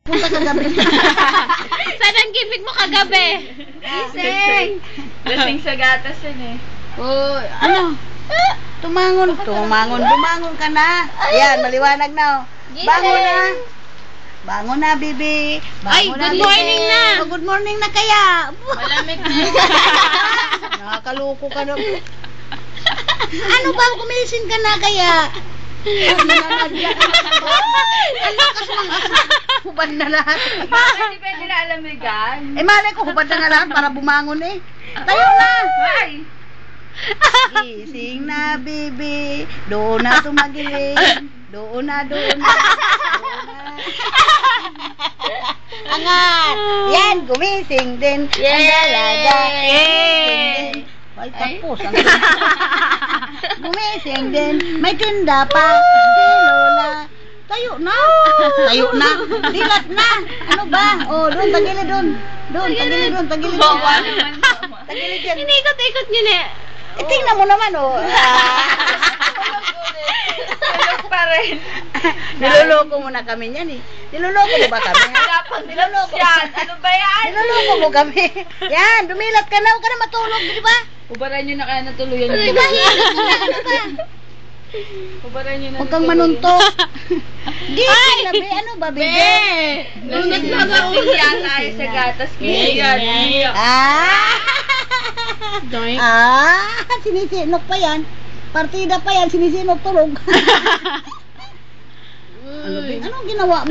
Punta kagabi. Saan ang gimmick mo kagabi? Gising. Lasing sa gatas yun eh. Oh, ano? Tumangon ka na. Ayan, maliwanag na. Oh. Bangon na. Bangon na, bibi. Ay, good morning na. Oh, good morning na kaya. Malamig na. Nakakaloko ka na. Ano ba, kumisin ka na kaya? Ang lakas ng asap. Hubad na lahat. Bakit di pwede na alamigan? Eh, malay ko, hubad na nga lahat para bumangon eh. Tayo na. Why? Gising na, bibi. Doon na tumagiling. Doon na. Angat. Yan, gumising din. Ang dalaga. Yay! Ay, tapos. Gumising din. May tinda pa. Si Lola. Tayo na. Dilat na. Ano ba? Oh, doon, tagilid doon. Tagilid Bawa yan. naman. Tagilid yan. Inikot-ikot nyo na. Tingnan mo naman, oh. Tulog pa rin. Niloloko mo na kami niyan eh. Niloloko mo ba kami? Dapat niloloko yan. Ano ba yan? Niloloko mo kami. Yan, dumilat ka na. Huwag ka na matulog, di ba? Ubaran nyo na kaya natuluyan nyo. Di ba? Ano ba? Ubaran nyo na Huwag kang manuntok. Gising na, be. Ano ba, bebe? Lasing tayo sa gatas. Kaya Sinisinok pa yan. Partida pa yan, sinisinok tulog. Ano, be? Anong ginawa mo?